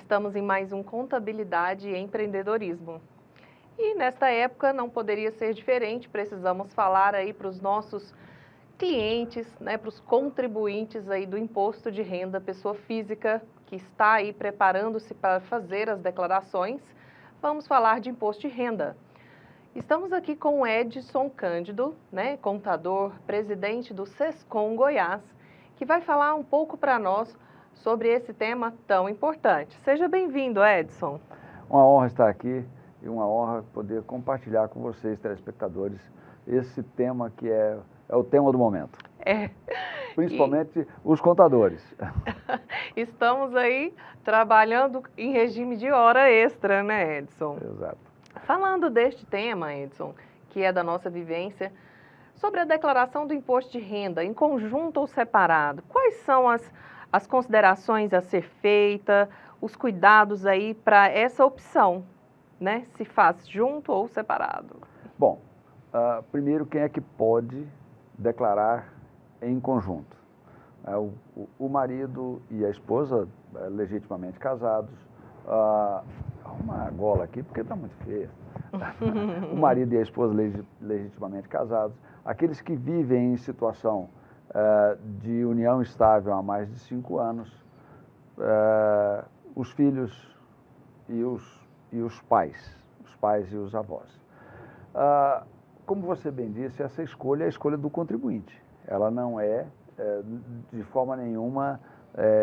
Estamos em mais um Contabilidade e Empreendedorismo. E nesta época não poderia ser diferente, precisamos falar aí para os nossos clientes, para os contribuintes aí do Imposto de Renda Pessoa Física, que está aí preparando-se para fazer as declarações. Vamos falar de Imposto de Renda. Estamos aqui com o Edson Cândido, contador, presidente do Sescom Goiás, que vai falar um pouco para nós sobre esse tema tão importante. Seja bem-vindo, Edson. Uma honra estar aqui e uma honra poder compartilhar com vocês, telespectadores, esse tema que é o tema do momento. Principalmente os contadores. Estamos aí trabalhando em regime de hora extra, né, Edson? Exato. Falando deste tema, Edson, que é da nossa vivência, sobre a declaração do imposto de renda, em conjunto ou separado, quais são as considerações a ser feita, os cuidados aí para essa opção, se faz junto ou separado? Bom, primeiro, quem é que pode declarar em conjunto? O marido e a esposa legitimamente casados. Arruma a gola aqui porque está muito feia. O marido e a esposa legitimamente casados. Aqueles que vivem em situação de união estável há mais de 5 anos. Os filhos e os pais e os avós. Como você bem disse, essa escolha é a escolha do contribuinte. Ela não é, de forma nenhuma,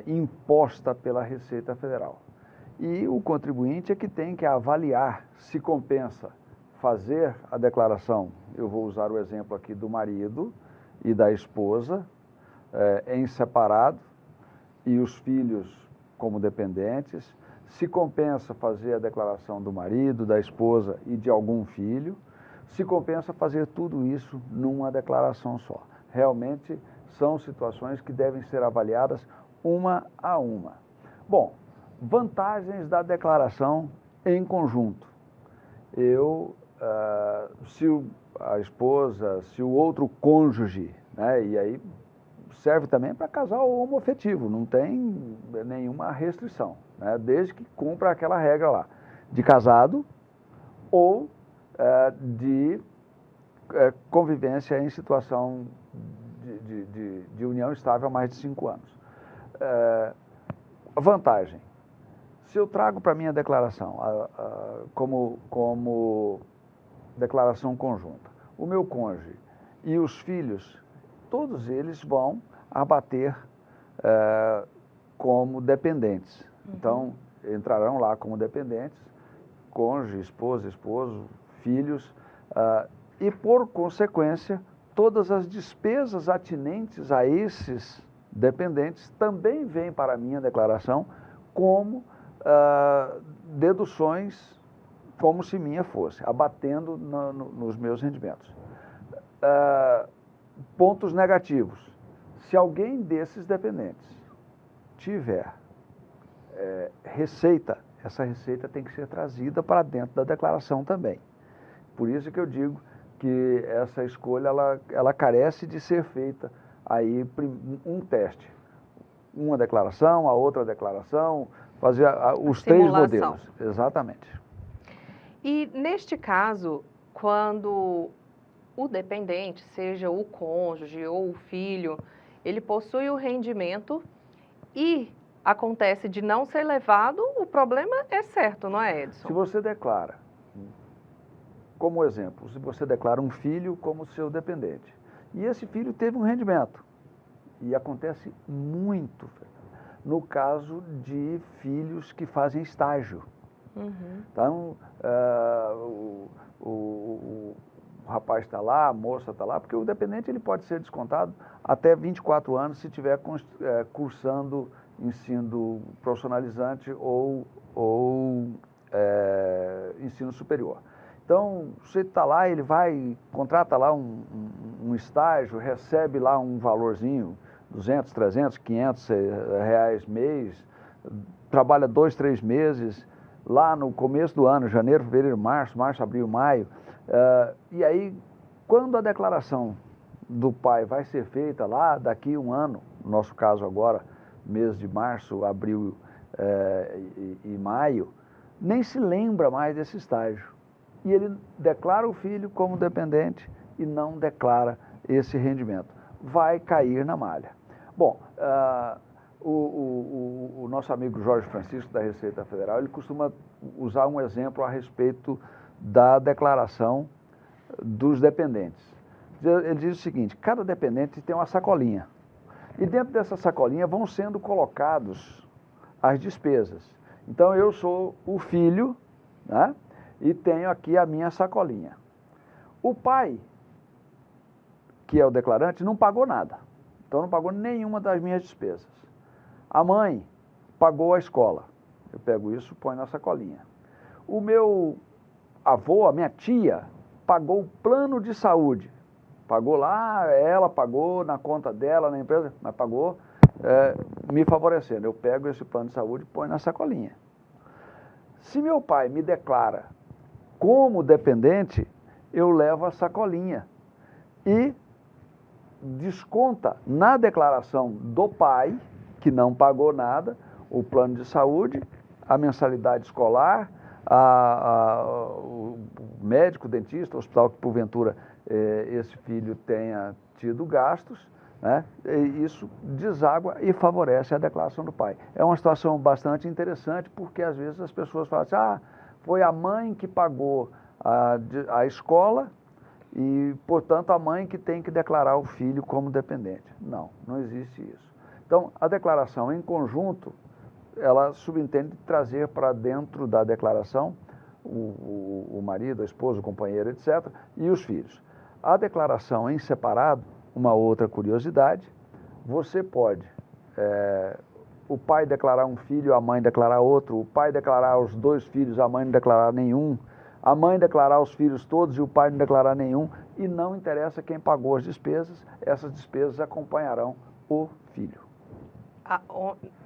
imposta pela Receita Federal. E o contribuinte é que tem que avaliar se compensa fazer a declaração. Eu vou usar o exemplo aqui do marido e da esposa em separado e os filhos como dependentes. Se compensa fazer a declaração do marido, da esposa e de algum filho. Se compensa fazer tudo isso numa declaração só. Realmente são situações que devem ser avaliadas uma a uma. Bom, vantagens da declaração em conjunto. Se a esposa, se o outro cônjuge, e aí serve também para casal homoafetivo, não tem nenhuma restrição, desde que cumpra aquela regra lá, de casado ou de convivência em situação de união estável há mais de 5 anos. Vantagem. Se eu trago para minha declaração como declaração conjunta, o meu cônjuge e os filhos, todos eles vão abater como dependentes. Então, entrarão lá como dependentes, cônjuge, esposa, esposo, filhos, e por consequência, todas as despesas atinentes a esses dependentes também vêm para a minha declaração como deduções como se minha fosse, abatendo nos meus rendimentos. Pontos negativos. Se alguém desses dependentes tiver receita, essa receita tem que ser trazida para dentro da declaração também. Por isso que eu digo que essa escolha ela carece de ser feita aí um teste. Uma declaração, a outra declaração, fazer os 3 modelos. Exatamente. E neste caso, quando o dependente, seja o cônjuge ou o filho, ele possui o rendimento e acontece de não ser levado, o problema é certo, não é, Edson? Se você declara, como exemplo, se você declara um filho como seu dependente, e esse filho teve um rendimento, e acontece muito no caso de filhos que fazem estágio. Então, o rapaz está lá, a moça está lá, porque o dependente ele pode ser descontado até 24 anos se estiver cursando ensino profissionalizante ou ensino superior. Então, o sujeito está lá, ele vai, contrata lá um estágio, recebe lá um valorzinho, 200, 300, 500 reais mês, trabalha 2, 3 meses, lá no começo do ano, janeiro, fevereiro, março, abril, maio, e aí, quando a declaração do pai vai ser feita lá daqui um ano, no nosso caso agora, mês de março, abril e maio, nem se lembra mais desse estágio. E ele declara o filho como dependente e não declara esse rendimento. Vai cair na malha. Bom, o nosso amigo Jorge Francisco, da Receita Federal, ele costuma usar um exemplo a respeito da declaração dos dependentes. Ele diz o seguinte: cada dependente tem uma sacolinha. E dentro dessa sacolinha vão sendo colocados as despesas. Então, eu sou o filho, né, e tenho aqui a minha sacolinha. O pai, que é o declarante, não pagou nada. Então, não pagou nenhuma das minhas despesas. A mãe pagou a escola. Eu pego isso e ponho na sacolinha. O meu avô, a minha tia, pagou o plano de saúde. Pagou lá, ela pagou na conta dela, na empresa, mas pagou me favorecendo. Eu pego esse plano de saúde e ponho na sacolinha. Se meu pai me declara como dependente, eu levo a sacolinha e desconta na declaração do pai, que não pagou nada, o plano de saúde, a mensalidade escolar, o médico, o dentista, o hospital que porventura esse filho tenha tido gastos, né? E isso deságua e favorece a declaração do pai. É uma situação bastante interessante, porque às vezes as pessoas falam assim: foi a mãe que pagou a escola e, portanto, a mãe que tem que declarar o filho como dependente. Não, não existe isso. Então, a declaração em conjunto, ela subentende trazer para dentro da declaração o marido, a esposa, o companheiro, etc., e os filhos. A declaração em separado, uma outra curiosidade, você pode, o pai declarar um filho, a mãe declarar outro, o pai declarar os dois filhos, a mãe não declarar nenhum, a mãe declarar os filhos todos e o pai não declarar nenhum, e não interessa quem pagou as despesas, essas despesas acompanharão o filho.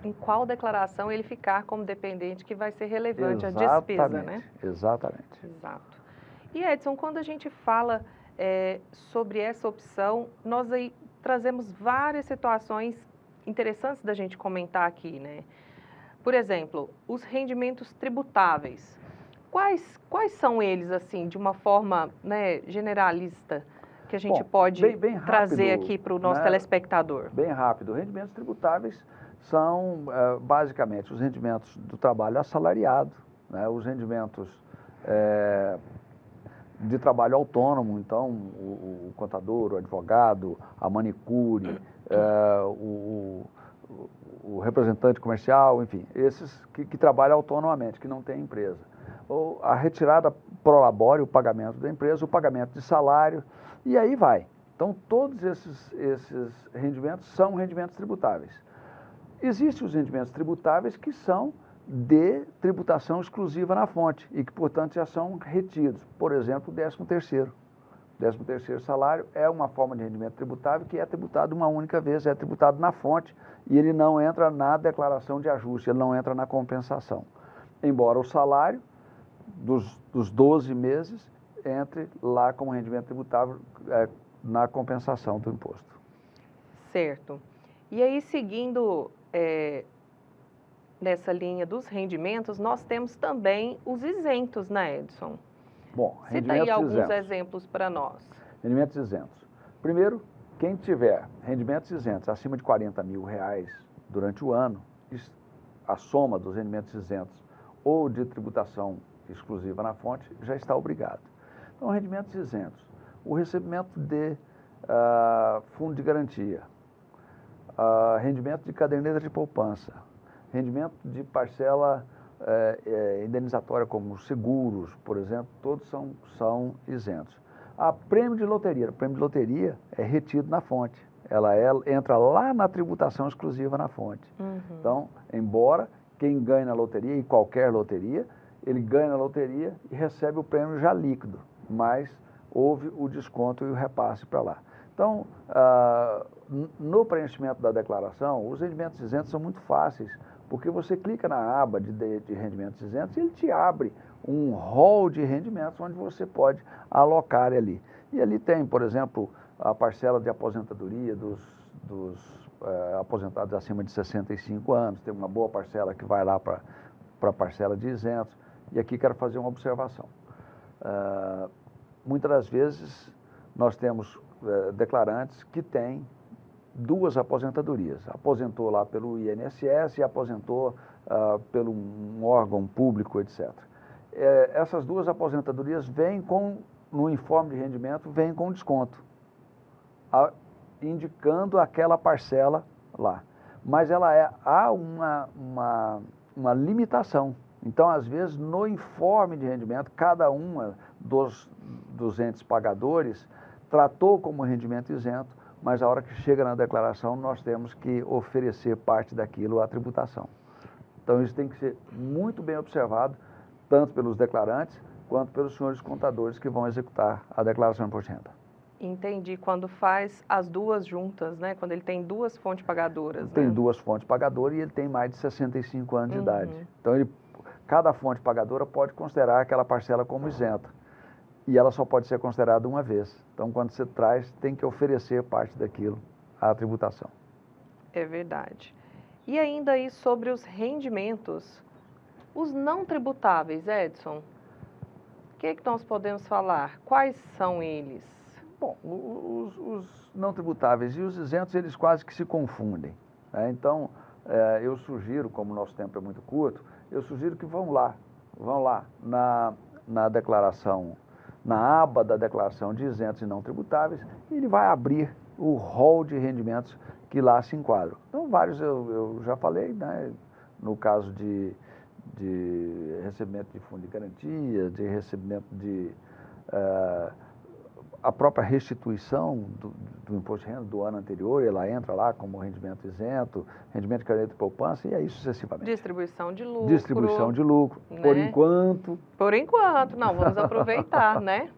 Em qual declaração ele ficar como dependente que vai ser relevante a despesa, né? Exatamente. Exato. E Edson, quando a gente fala sobre essa opção, nós aí trazemos várias situações interessantes da gente comentar aqui, né? Por exemplo, os rendimentos tributáveis. Quais são eles, assim, de uma forma, né, generalista, que a gente pode bem rápido, trazer aqui para o nosso telespectador? Bem rápido. Rendimentos tributáveis são, basicamente, os rendimentos do trabalho assalariado, né, os rendimentos de trabalho autônomo, então, o contador, o advogado, a manicure, o representante comercial, enfim, esses que trabalham autonomamente, que não têm empresa. Ou a retirada pro labore, o pagamento da empresa, o pagamento de salário, e aí vai. Então, todos esses rendimentos são rendimentos tributáveis. Existem os rendimentos tributáveis que são de tributação exclusiva na fonte e que, portanto, já são retidos. Por exemplo, o 13º. O 13º salário é uma forma de rendimento tributável que é tributado uma única vez, é tributado na fonte e ele não entra na declaração de ajuste, ele não entra na compensação. Embora o salário dos 12 meses entre lá como rendimento tributável na compensação do imposto. Certo. E aí, seguindo nessa linha dos rendimentos, nós temos também os isentos, né, Edson? Bom, cita aí alguns exemplos para nós. Rendimentos isentos. Primeiro, quem tiver rendimentos isentos acima de R$40 mil durante o ano, a soma dos rendimentos isentos ou de tributação exclusiva na fonte já está obrigado. Então, rendimentos isentos. O recebimento de fundo de garantia, rendimento de caderneta de poupança, rendimento de parcela indenizatória como seguros, por exemplo, todos são isentos. A prêmio de loteria. O prêmio de loteria é retido na fonte. Ela entra lá na tributação exclusiva na fonte. Uhum. Então, embora quem ganha na loteria, e qualquer loteria, ele ganha na loteria e recebe o prêmio já líquido, mas houve o desconto e o repasse para lá. Então, no preenchimento da declaração, os rendimentos isentos são muito fáceis, porque você clica na aba de rendimentos isentos e ele te abre um rol de rendimentos onde você pode alocar ali. E ali tem, por exemplo, a parcela de aposentadoria dos aposentados acima de 65 anos, tem uma boa parcela que vai lá para a parcela de isentos. E aqui quero fazer uma observação. Muitas das vezes nós temos declarantes que têm duas aposentadorias. Aposentou lá pelo INSS e aposentou pelo um órgão público, etc. Essas duas aposentadorias vêm no informe de rendimento, vêm com desconto, indicando aquela parcela lá. Mas há uma limitação. Então, às vezes, no informe de rendimento, cada uma dos entes pagadores tratou como rendimento isento, mas a hora que chega na declaração, nós temos que oferecer parte daquilo à tributação. Então, isso tem que ser muito bem observado, tanto pelos declarantes, quanto pelos senhores contadores que vão executar a declaração de imposto de renda. Entendi. Quando faz as duas juntas, né? Quando ele tem duas fontes pagadoras. Tem né? duas fontes pagadoras e ele tem mais de 65 anos de idade. Então, cada fonte pagadora pode considerar aquela parcela como isenta. E ela só pode ser considerada uma vez. Então, quando você traz, tem que oferecer parte daquilo à tributação. É verdade. E ainda aí sobre os rendimentos, os não tributáveis, Edson, o que nós podemos falar? Quais são eles? Bom, os não tributáveis e os isentos, eles quase que se confundem, né? Então, eu sugiro, como o nosso tempo é muito curto, eu sugiro que vão lá na declaração, na aba da declaração de isentos e não tributáveis, e ele vai abrir o rol de rendimentos que lá se enquadram. Então, vários eu já falei, né? No caso de recebimento de fundo de garantia, de recebimento de a própria restituição do imposto de renda do ano anterior, ela entra lá como rendimento isento, rendimento de crédito de poupança e aí sucessivamente. Distribuição de lucro. Distribuição de lucro, né? Por enquanto. Por enquanto, não, vamos aproveitar, né?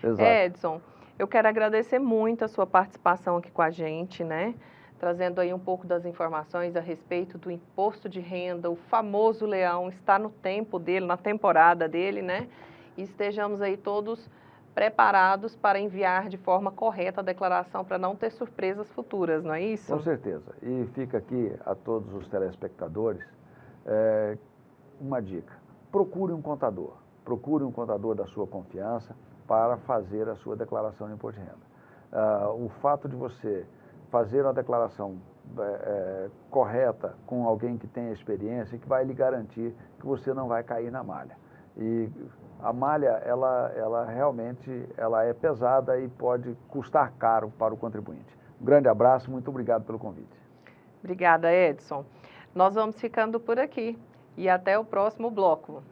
Exato. Edson, eu quero agradecer muito a sua participação aqui com a gente, né? Trazendo aí um pouco das informações a respeito do imposto de renda, o famoso leão, está no tempo dele, na temporada dele, né? E estejamos aí todos preparados para enviar de forma correta a declaração para não ter surpresas futuras, não é isso? Com certeza. E fica aqui a todos os telespectadores uma dica. Procure um contador da sua confiança para fazer a sua declaração de imposto de renda. O fato de você fazer uma declaração correta com alguém que tenha experiência, que vai lhe garantir que você não vai cair na malha. E a malha, ela realmente é pesada e pode custar caro para o contribuinte. Um grande abraço, muito obrigado pelo convite. Obrigada, Edson. Nós vamos ficando por aqui e até o próximo bloco.